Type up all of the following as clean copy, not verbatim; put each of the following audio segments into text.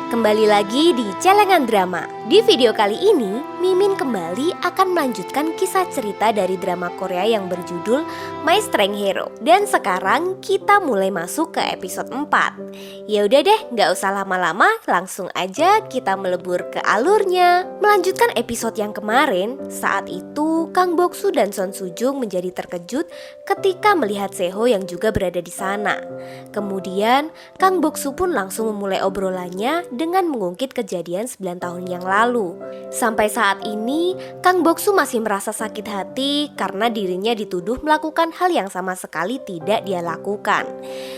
Kembali lagi di Celengan Drama. Di video kali ini, Mimin kembali akan melanjutkan kisah cerita dari drama Korea yang berjudul My Strength Hero. Dan sekarang kita mulai masuk ke episode 4. Ya udah deh, gak usah lama-lama, langsung aja kita melebur ke alurnya. Melanjutkan episode yang kemarin, saat itu Kang Boksu dan Son Sujung menjadi terkejut ketika melihat Seho yang juga berada di sana. Kemudian Kang Boksu pun langsung memulai obrolannya dengan mengungkit kejadian 9 tahun yang lalu. Sampai saat ini, Kang Boksu masih merasa sakit hati karena dirinya dituduh melakukan hal yang sama sekali tidak dia lakukan.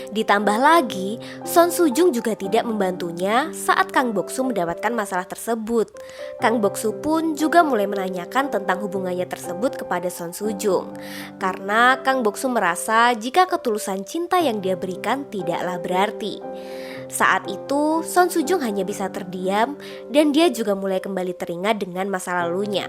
Ditambah lagi, Son Sujung juga tidak membantunya saat Kang Boksu mendapatkan masalah tersebut. Kang Boksu pun juga mulai menanyakan tentang hubungannya tersebut kepada Son Sujung. Karena Kang Boksu merasa jika ketulusan cinta yang dia berikan tidaklah berarti. Saat itu, Son Sujung hanya bisa terdiam dan dia juga mulai kembali teringat dengan masa lalunya.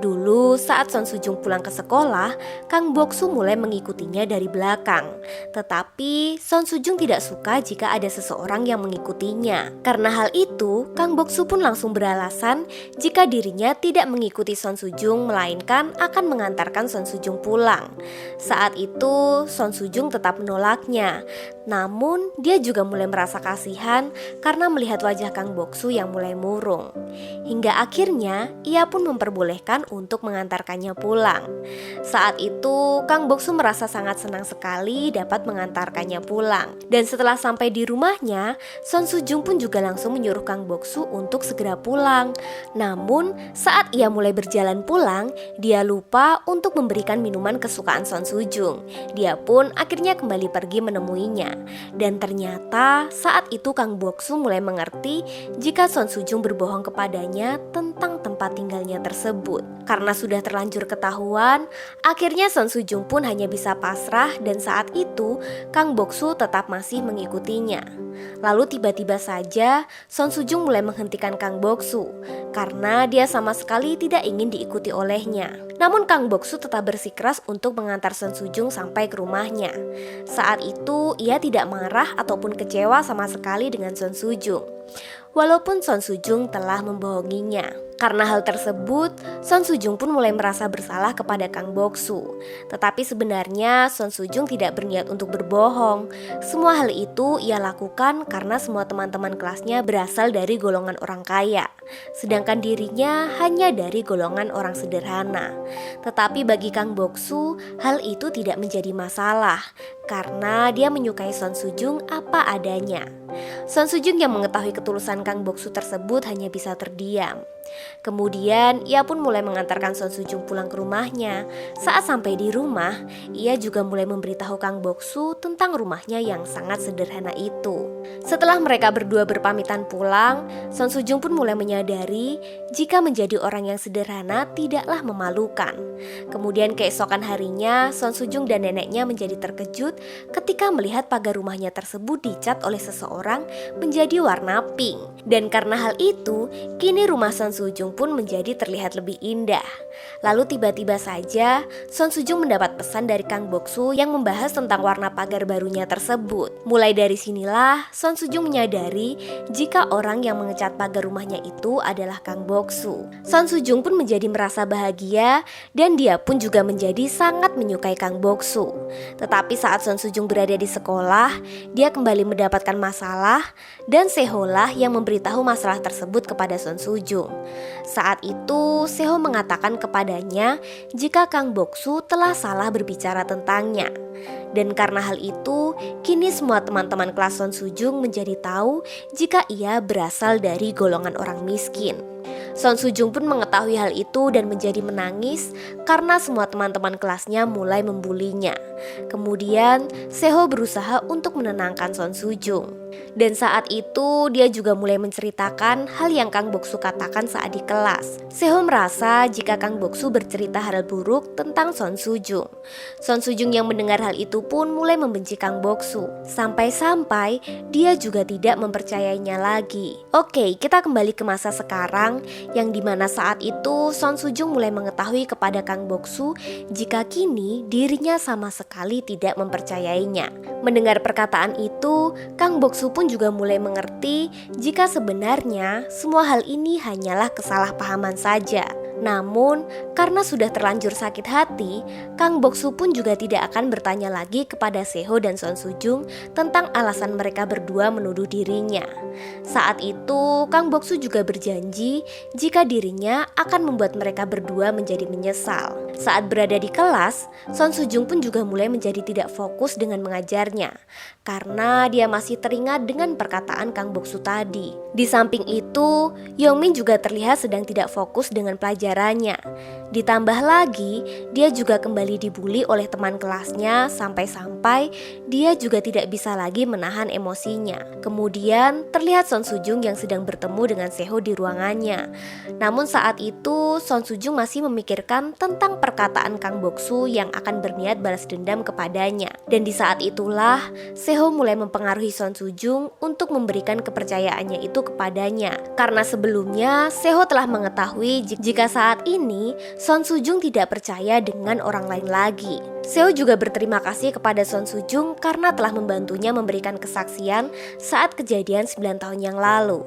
Dulu saat Son Sujung pulang ke sekolah, Kang Boksu mulai mengikutinya dari belakang. Tetapi Son Sujung tidak suka jika ada seseorang yang mengikutinya. Karena hal itu, Kang Boksu pun langsung beralasan jika dirinya tidak mengikuti Son Sujung melainkan akan mengantarkan Son Sujung pulang. Saat itu, Son Sujung tetap menolaknya. Namun, dia juga mulai merasa kasihan karena melihat wajah Kang Boksu yang mulai murung. Hingga akhirnya, ia pun memperbolehkan untuk mengantarkannya pulang. Saat itu, Kang Boksu merasa sangat senang sekali dapat mengantarkannya pulang. Dan setelah sampai di rumahnya, Son Sujung pun juga langsung menyuruh Kang Boksu untuk segera pulang. Namun, saat ia mulai berjalan pulang, dia lupa untuk memberikan minuman kesukaan Son Sujung. Dia pun akhirnya kembali pergi menemuinya. Dan ternyata saat itu Kang Boksu mulai mengerti jika Son Sujung berbohong kepadanya tentang tempat tinggalnya tersebut. Karena sudah terlanjur ketahuan, akhirnya Son Sujung pun hanya bisa pasrah dan saat itu Kang Boksu tetap masih mengikutinya. Lalu tiba-tiba saja Son Sujung mulai menghentikan Kang Boksu karena dia sama sekali tidak ingin diikuti olehnya. Namun Kang Boksu tetap bersikeras untuk mengantar Son Sujung sampai ke rumahnya. Saat itu ia tidak marah ataupun kecewa sama sekali dengan Son Sujung. Walaupun Son Sujung telah membohonginya. Karena hal tersebut, Son Sujung pun mulai merasa bersalah kepada Kang Boksu. Tetapi sebenarnya Son Sujung tidak berniat untuk berbohong. Semua hal itu ia lakukan karena semua teman-teman kelasnya berasal dari golongan orang kaya, sedangkan dirinya hanya dari golongan orang sederhana. Tetapi bagi Kang Boksu, hal itu tidak menjadi masalah karena dia menyukai Son Sujung apa adanya. Son Sujung yang mengetahui ketulusan Kang Boksu tersebut hanya bisa terdiam. Kemudian ia pun mulai mengantarkan Son Sujung pulang ke rumahnya. Saat sampai di rumah, ia juga mulai memberitahu Kang Boksu tentang rumahnya yang sangat sederhana itu. Setelah mereka berdua berpamitan pulang, Son Sujung pun mulai menyadari jika menjadi orang yang sederhana tidaklah memalukan. Kemudian keesokan harinya, Son Sujung dan neneknya menjadi terkejut ketika melihat pagar rumahnya tersebut dicat oleh seseorang menjadi warna pink. Dan karena hal itu, kini rumah Son Sujung pun menjadi terlihat lebih indah. Lalu tiba-tiba saja Son Sujung mendapat pesan dari Kang Boksu yang membahas tentang warna pagar barunya tersebut. Mulai dari sinilah Son Sujung menyadari jika orang yang mengecat pagar rumahnya itu adalah Kang Boksu. Son Sujung pun menjadi merasa bahagia dan dia pun juga menjadi sangat menyukai Kang Boksu. Tetapi saat Son Sujung berada di sekolah, dia kembali mendapatkan masalah dan Seholah yang memberitahu masalah tersebut kepada Son Sujung. Saat itu Seho mengatakan kepadanya jika Kang Boksu telah salah berbicara tentangnya. Dan karena hal itu, kini semua teman-teman kelas Son Sujung menjadi tahu jika ia berasal dari golongan orang miskin. Son Sujung pun mengetahui hal itu dan menjadi menangis karena semua teman-teman kelasnya mulai membulinya. Kemudian Seho berusaha untuk menenangkan Son Sujung. Dan saat itu dia juga mulai menceritakan hal yang Kang Boksu katakan saat di kelas. Seho merasa jika Kang Boksu bercerita hal buruk tentang Son Sujung. Son Sujung yang mendengar hal itu pun mulai membenci Kang Boksu. Sampai-sampai dia juga tidak mempercayainya lagi. Oke, kita kembali ke masa sekarang yang dimana saat itu Son Sujung mulai mengetahui kepada Kang Boksu jika kini dirinya sama sekali tidak mempercayainya. Mendengar perkataan itu, Kang Boksu Boksu pun juga mulai mengerti jika sebenarnya semua hal ini hanyalah kesalahpahaman saja. Namun, karena sudah terlanjur sakit hati, Kang Boksu pun juga tidak akan bertanya lagi kepada Seho dan Son Sujung tentang alasan mereka berdua menuduh dirinya. Saat itu, Kang Boksu juga berjanji jika dirinya akan membuat mereka berdua menjadi menyesal. Saat berada di kelas, Son Sujung pun juga mulai menjadi tidak fokus dengan mengajarnya, karena dia masih teringat dengan perkataan Kang Boksu tadi. Di samping itu, Yongmin juga terlihat sedang tidak fokus dengan pelajarannya. Ditambah lagi, dia juga kembali dibully oleh teman kelasnya sampai-sampai dia juga tidak bisa lagi menahan emosinya. Kemudian terlihat Son Sujung yang sedang bertemu dengan Seho di ruangannya. Namun saat itu Son Sujung masih memikirkan tentang perkataan Kang Boksu yang akan berniat balas dendam kepadanya. Dan di saat itulah Seho mulai mempengaruhi Son Sujung untuk memberikan kepercayaannya itu kepadanya. Karena sebelumnya Seho telah mengetahui jika saat ini Son Sujung tidak percaya dengan orang lain lagi. Seho juga berterima kasih kepada Son Sujung karena telah membantunya memberikan kesaksian saat kejadian 9 tahun yang lalu.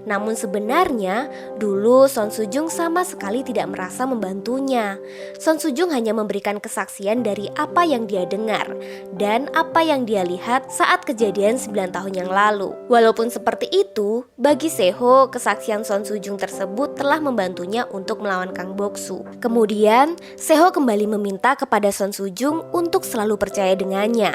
Namun sebenarnya dulu Son Sujung sama sekali tidak merasa membantunya. Son Sujung hanya memberikan kesaksian dari apa yang dia dengar dan apa yang dia lihat saat kejadian 9 tahun yang lalu. Walaupun seperti itu, bagi Seho kesaksian Son Sujung tersebut telah membantunya untuk melawan Kang Boksu. Kemudian Seho kembali meminta kepada Son Sujung untuk selalu percaya dengannya.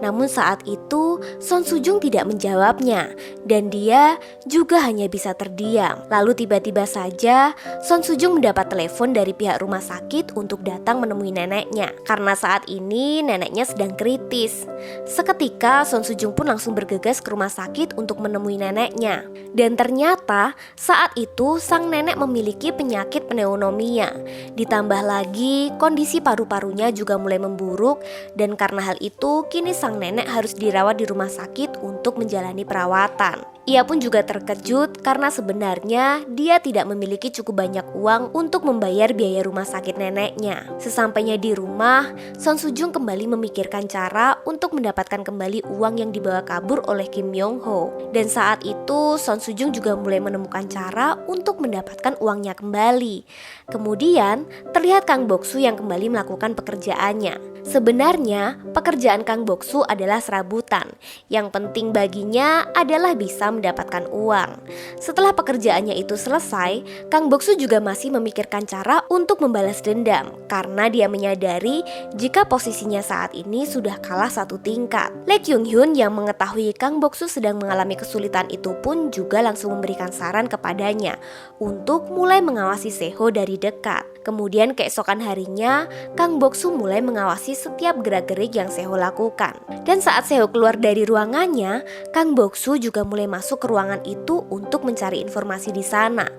Namun saat itu Son Sujung tidak menjawabnya dan dia juga hanya bisa terdiam. Lalu tiba-tiba saja Son Sujung mendapat telepon dari pihak rumah sakit untuk datang menemui neneknya karena saat ini neneknya sedang kritis. Seketika Son Sujung pun langsung bergegas ke rumah sakit untuk menemui neneknya. Dan ternyata saat itu sang nenek memiliki penyakit pneumonia. Ditambah lagi kondisi paru-parunya juga mulai memburuk dan karena hal itu kini sang nenek harus dirawat di rumah sakit untuk menjalani perawatan. Ia pun juga terkejut karena sebenarnya dia tidak memiliki cukup banyak uang untuk membayar biaya rumah sakit neneknya. Sesampainya di rumah, Son Sujung kembali memikirkan cara untuk mendapatkan kembali uang yang dibawa kabur oleh Kim Yong Ho. Dan saat itu Son Sujung juga mulai menemukan cara untuk mendapatkan uangnya kembali. Kemudian terlihat Kang Boksu yang kembali melakukan pekerjaannya. Sebenarnya pekerjaan Kang Boksu adalah serabutan. Yang penting baginya adalah bisa mendapatkan uang. Setelah pekerjaannya itu selesai, Kang Boksu juga masih memikirkan cara untuk membalas dendam karena dia menyadari jika posisinya saat ini sudah kalah satu tingkat. Lee Kyung Hyun yang mengetahui Kang Boksu sedang mengalami kesulitan itu pun juga langsung memberikan saran kepadanya untuk mulai mengawasi Seho dari dekat. Kemudian keesokan harinya, Kang Boksu mulai mengawasi setiap gerak-gerik yang Seho lakukan. Dan saat Seho keluar dari ruangannya, Kang Boksu juga mulai masuk ke ruangan itu untuk mencari informasi di sana.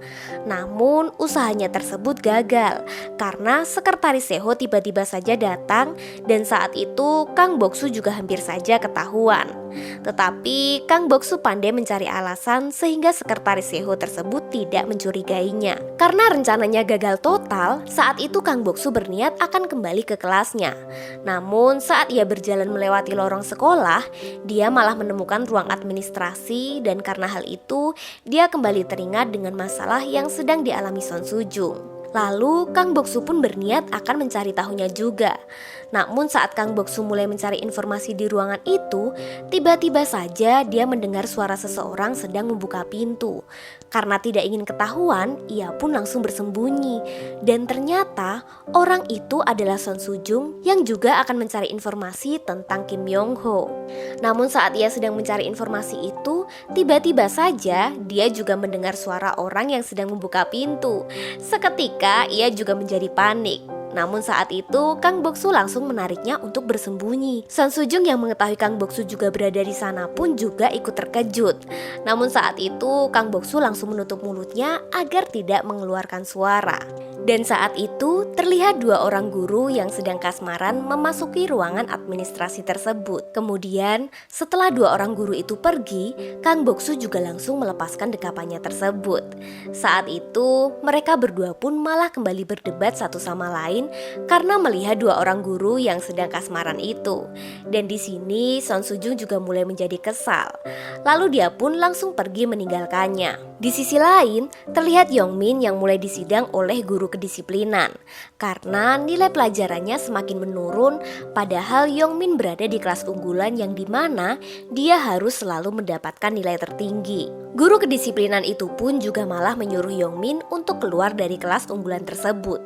Namun usahanya tersebut gagal karena sekretaris Seho tiba-tiba saja datang dan saat itu Kang Boksu juga hampir saja ketahuan. Tetapi Kang Boksu pandai mencari alasan sehingga sekretaris Seho tersebut tidak mencurigainya. Karena rencananya gagal total, saat itu Kang Boksu berniat akan kembali ke kelasnya. Namun saat ia berjalan melewati lorong sekolah, dia malah menemukan ruang administrasi dan karena hal itu dia kembali teringat dengan masalah yang sedang dialami Son Sujung. Lalu Kang Boksu pun berniat akan mencari tahunya juga. Namun saat Kang Boksu mulai mencari informasi di ruangan itu, tiba-tiba saja dia mendengar suara seseorang sedang membuka pintu. Karena tidak ingin ketahuan, ia pun langsung bersembunyi. Dan ternyata orang itu adalah Son Sujung yang juga akan mencari informasi tentang Kim Yong Ho. Namun saat ia sedang mencari informasi itu, tiba-tiba saja dia juga mendengar suara orang yang sedang membuka pintu. Seketika ia juga menjadi panik. Namun saat itu Kang Boksu langsung menariknya untuk bersembunyi. Son Sujung yang mengetahui Kang Boksu juga berada di sana pun juga ikut terkejut. Namun saat itu Kang Boksu langsung menutup mulutnya agar tidak mengeluarkan suara. Dan saat itu terlihat dua orang guru yang sedang kasmaran memasuki ruangan administrasi tersebut. Kemudian setelah dua orang guru itu pergi, Kang Boksu juga langsung melepaskan dekapannya tersebut. Saat itu mereka berdua pun malah kembali berdebat satu sama lain Yongmin karena melihat dua orang guru yang sedang kasmaran itu. Dan di sini Son Sujung juga mulai menjadi kesal. Lalu dia pun langsung pergi meninggalkannya. Di sisi lain, terlihat Yongmin yang mulai disidang oleh guru kedisiplinan karena nilai pelajarannya semakin menurun, padahal Yongmin berada di kelas unggulan yang dimana dia harus selalu mendapatkan nilai tertinggi. Guru kedisiplinan itu pun juga malah menyuruh Yongmin untuk keluar dari kelas unggulan tersebut.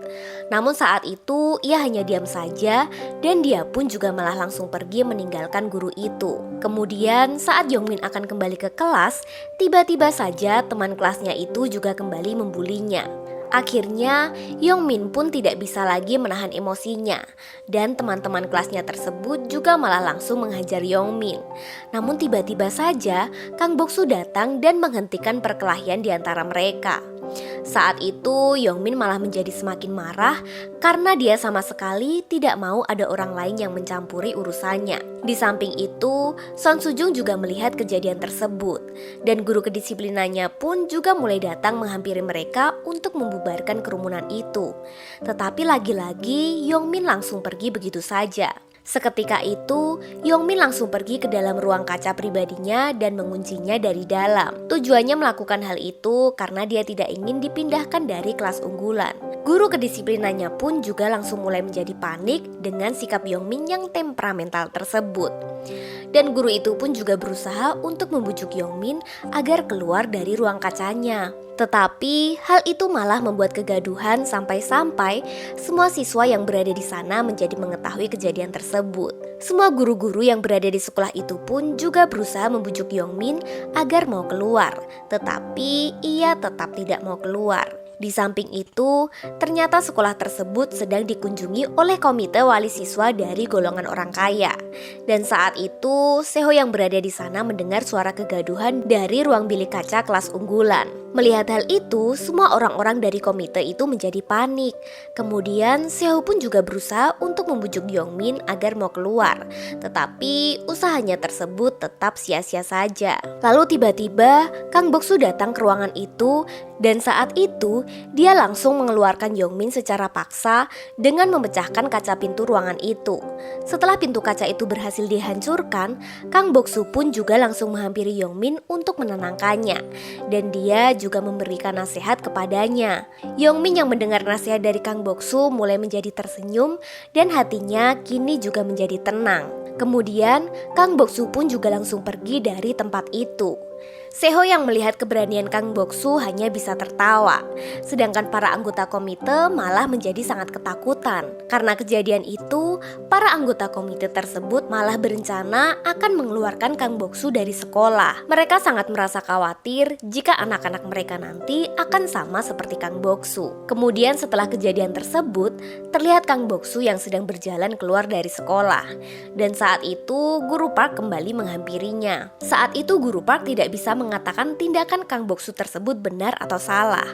Namun saat itu ia hanya diam saja dan dia pun juga malah langsung pergi meninggalkan guru itu. Kemudian saat Yongmin akan kembali ke kelas, tiba-tiba saja teman kelasnya itu juga kembali membulinya. Akhirnya Yongmin pun tidak bisa lagi menahan emosinya dan teman-teman kelasnya tersebut juga malah langsung menghajar Yongmin. Namun tiba-tiba saja Kang Boksu datang dan menghentikan perkelahian di antara mereka. Saat itu Yongmin malah menjadi semakin marah karena dia sama sekali tidak mau ada orang lain yang mencampuri urusannya. Di samping itu, Son Sujung juga melihat kejadian tersebut dan guru kedisiplinannya pun juga mulai datang menghampiri mereka untuk membubarkan kerumunan itu. Tetapi lagi-lagi Yongmin langsung pergi begitu saja. Seketika itu, Yongmin langsung pergi ke dalam ruang kaca pribadinya dan menguncinya dari dalam. Tujuannya melakukan hal itu karena dia tidak ingin dipindahkan dari kelas unggulan. Guru kedisiplinannya pun juga langsung mulai menjadi panik dengan sikap Yongmin yang temperamental tersebut. Dan guru itu pun juga berusaha untuk membujuk Yongmin agar keluar dari ruang kacanya. Tetapi hal itu malah membuat kegaduhan sampai-sampai semua siswa yang berada di sana menjadi mengetahui kejadian tersebut. Semua guru-guru yang berada di sekolah itu pun juga berusaha membujuk Yongmin agar mau keluar, tetapi ia tetap tidak mau keluar. Di samping itu, ternyata sekolah tersebut sedang dikunjungi oleh komite wali siswa dari golongan orang kaya. Dan saat itu, Seho yang berada di sana mendengar suara kegaduhan dari ruang bilik kaca kelas unggulan. Melihat hal itu, semua orang-orang dari komite itu menjadi panik. Kemudian, Seho pun juga berusaha untuk membujuk Yongmin agar mau keluar. Tetapi, usahanya tersebut tetap sia-sia saja. Lalu tiba-tiba, Kang Boksu datang ke ruangan itu dan saat itu, dia langsung mengeluarkan Yongmin secara paksa dengan memecahkan kaca pintu ruangan itu. Setelah pintu kaca itu berhasil dihancurkan, Kang Boksu pun juga langsung menghampiri Yongmin untuk menenangkannya. Dan dia juga memberikan nasihat kepadanya. Yongmin yang mendengar nasihat dari Kang Boksu mulai menjadi tersenyum dan hatinya kini juga menjadi tenang. Kemudian, Kang Boksu pun juga langsung pergi dari tempat itu. Seho yang melihat keberanian Kang Boksu hanya bisa tertawa, sedangkan para anggota komite malah menjadi sangat ketakutan. Karena kejadian itu, para anggota komite tersebut malah berencana akan mengeluarkan Kang Boksu dari sekolah. Mereka sangat merasa khawatir jika anak-anak mereka nanti akan sama seperti Kang Boksu. Kemudian setelah kejadian tersebut, terlihat Kang Boksu yang sedang berjalan keluar dari sekolah. Dan saat itu, Guru Park kembali menghampirinya. Saat itu Guru Park tidak bisa mengatakan tindakan Kang Boksu tersebut benar atau salah.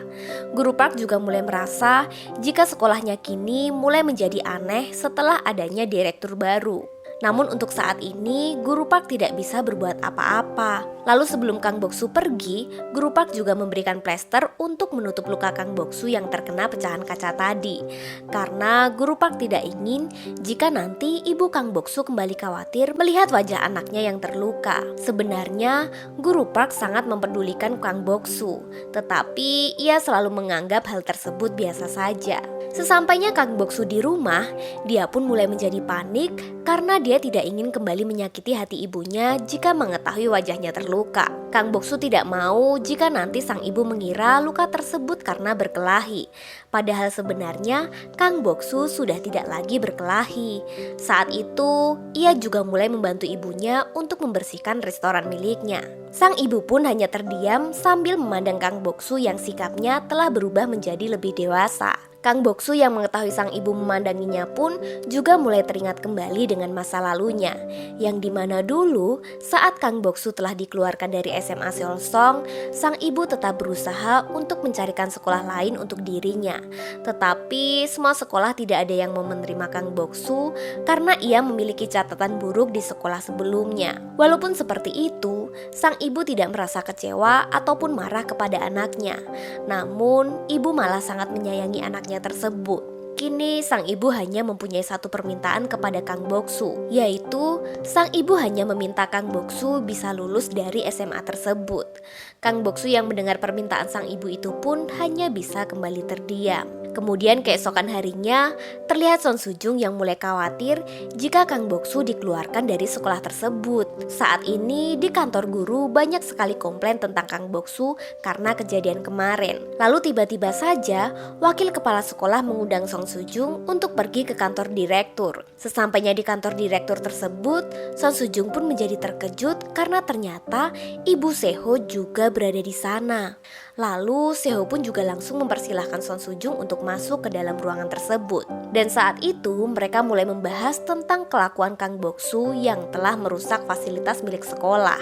Guru Park juga mulai merasa jika sekolahnya kini mulai menjadi aneh setelah adanya direktur baru. Namun untuk saat ini, Guru Park tidak bisa berbuat apa-apa. Lalu sebelum Kang Boksu pergi, Guru Park juga memberikan plester untuk menutup luka Kang Boksu yang terkena pecahan kaca tadi. Karena Guru Park tidak ingin jika nanti ibu Kang Boksu kembali khawatir melihat wajah anaknya yang terluka. Sebenarnya, Guru Park sangat mempedulikan Kang Boksu, tetapi ia selalu menganggap hal tersebut biasa saja. Sesampainya Kang Boksu di rumah, dia pun mulai menjadi panik karena dia tidak ingin kembali menyakiti hati ibunya jika mengetahui wajahnya terluka. Kang Boksu tidak mau jika nanti sang ibu mengira luka tersebut karena berkelahi. Padahal sebenarnya Kang Boksu sudah tidak lagi berkelahi. Saat itu, ia juga mulai membantu ibunya untuk membersihkan restoran miliknya. Sang ibu pun hanya terdiam sambil memandang Kang Boksu yang sikapnya telah berubah menjadi lebih dewasa. Kang Boksu yang mengetahui sang ibu memandanginya pun juga mulai teringat kembali dengan masa lalunya, yang dimana dulu saat Kang Boksu telah dikeluarkan dari SMA Seolsong, sang ibu tetap berusaha untuk mencarikan sekolah lain untuk dirinya. Tetapi semua sekolah tidak ada yang mau menerima Kang Boksu karena ia memiliki catatan buruk di sekolah sebelumnya. Walaupun seperti itu, sang ibu tidak merasa kecewa ataupun marah kepada anaknya. Namun, ibu malah sangat menyayangi anaknya tersebut. Kini sang ibu hanya mempunyai satu permintaan kepada Kang Boksu, yaitu sang ibu hanya meminta Kang Boksu bisa lulus dari SMA tersebut. Kang Boksu yang mendengar permintaan sang ibu itu pun hanya bisa kembali terdiam. Kemudian keesokan harinya, terlihat Son Sujung yang mulai khawatir jika Kang Boksu dikeluarkan dari sekolah tersebut. Saat ini di kantor guru banyak sekali komplain tentang Kang Boksu karena kejadian kemarin. Lalu tiba-tiba saja wakil kepala sekolah mengundang Son Sujung untuk pergi ke kantor direktur. Sesampainya di kantor direktur tersebut, Son Sujung pun menjadi terkejut karena ternyata Ibu Seho juga berada di sana. Lalu Seho pun juga langsung mempersilahkan Son Sujung untuk masuk ke dalam ruangan tersebut. Dan saat itu mereka mulai membahas tentang kelakuan Kang Boksu yang telah merusak fasilitas milik sekolah.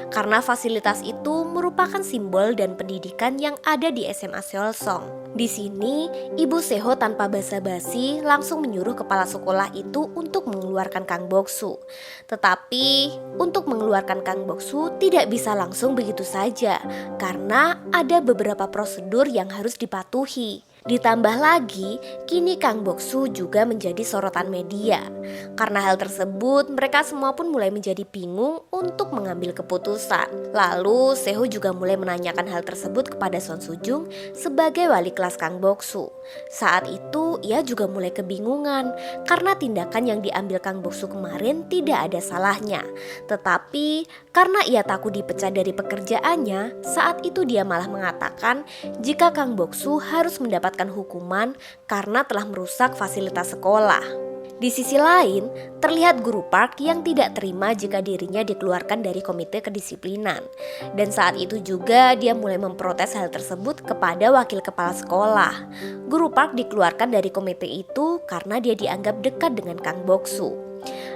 Karena fasilitas itu merupakan simbol dan pendidikan yang ada di SMA Seolsong. Di sini, Ibu Seho tanpa basa-basi langsung menyuruh kepala sekolah itu untuk mengeluarkan Kang Boksu. Tetapi, untuk mengeluarkan Kang Boksu tidak bisa langsung begitu saja, karena ada beberapa prosedur yang harus dipatuhi. Ditambah lagi, kini Kang Boksu juga menjadi sorotan media. Karena hal tersebut, mereka semua pun mulai menjadi bingung untuk mengambil keputusan. Lalu, Seho juga mulai menanyakan hal tersebut kepada Son Sujung sebagai wali kelas Kang Boksu. Saat itu, ia juga mulai kebingungan karena tindakan yang diambil Kang Boksu kemarin tidak ada salahnya. Tetapi, karena ia takut dipecat dari pekerjaannya, saat itu dia malah mengatakan jika Kang Boksu harus mendapatkan hukuman karena telah merusak fasilitas sekolah. Di sisi lain, terlihat guru Park yang tidak terima jika dirinya dikeluarkan dari komite kedisiplinan. Dan saat itu juga dia mulai memprotes hal tersebut kepada wakil kepala sekolah. Guru Park dikeluarkan dari komite itu karena dia dianggap dekat dengan Kang Boksu.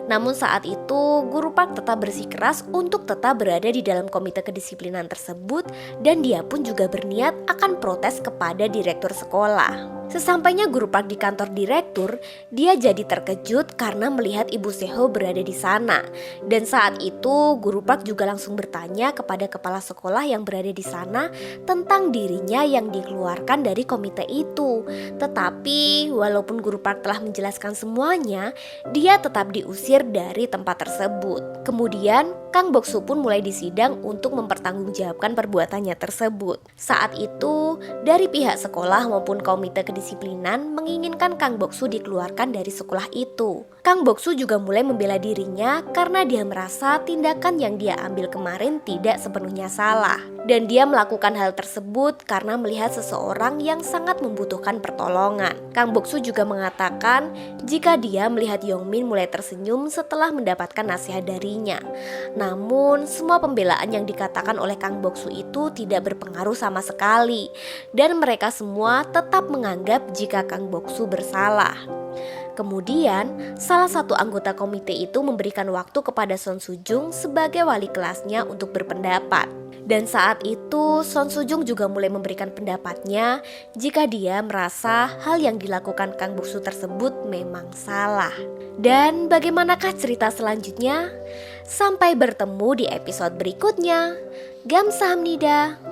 Namun saat itu Guru Park tetap bersikeras untuk tetap berada di dalam komite kedisiplinan tersebut dan dia pun juga berniat akan protes kepada direktur sekolah. Sesampainya Guru Park di kantor direktur, dia jadi terkejut karena melihat Ibu Seho berada di sana. Dan saat itu Guru Park juga langsung bertanya kepada kepala sekolah yang berada di sana tentang dirinya yang dikeluarkan dari komite itu. Tetapi walaupun Guru Park telah menjelaskan semuanya, dia tetap diusir dari tempat tersebut. Kemudian Kang Boksu pun mulai disidang untuk mempertanggungjawabkan perbuatannya tersebut. Saat itu dari pihak sekolah maupun komite kedisiplinan menginginkan Kang Boksu dikeluarkan dari sekolah itu. Kang Boksu juga mulai membela dirinya karena dia merasa tindakan yang dia ambil kemarin tidak sepenuhnya salah. Dan dia melakukan hal tersebut karena melihat seseorang yang sangat membutuhkan pertolongan. Kang Boksu juga mengatakan jika dia melihat Yongmin mulai tersenyum setelah mendapatkan nasihat darinya. Namun semua pembelaan yang dikatakan oleh Kang Boksu itu tidak berpengaruh sama sekali. Dan mereka semua tetap menganggap jika Kang Boksu bersalah. Kemudian, salah satu anggota komite itu memberikan waktu kepada Son Sujung sebagai wali kelasnya untuk berpendapat. Dan saat itu, Son Sujung juga mulai memberikan pendapatnya jika dia merasa hal yang dilakukan Kang Boksu tersebut memang salah. Dan bagaimanakah cerita selanjutnya? Sampai bertemu di episode berikutnya. Gamsahamnida.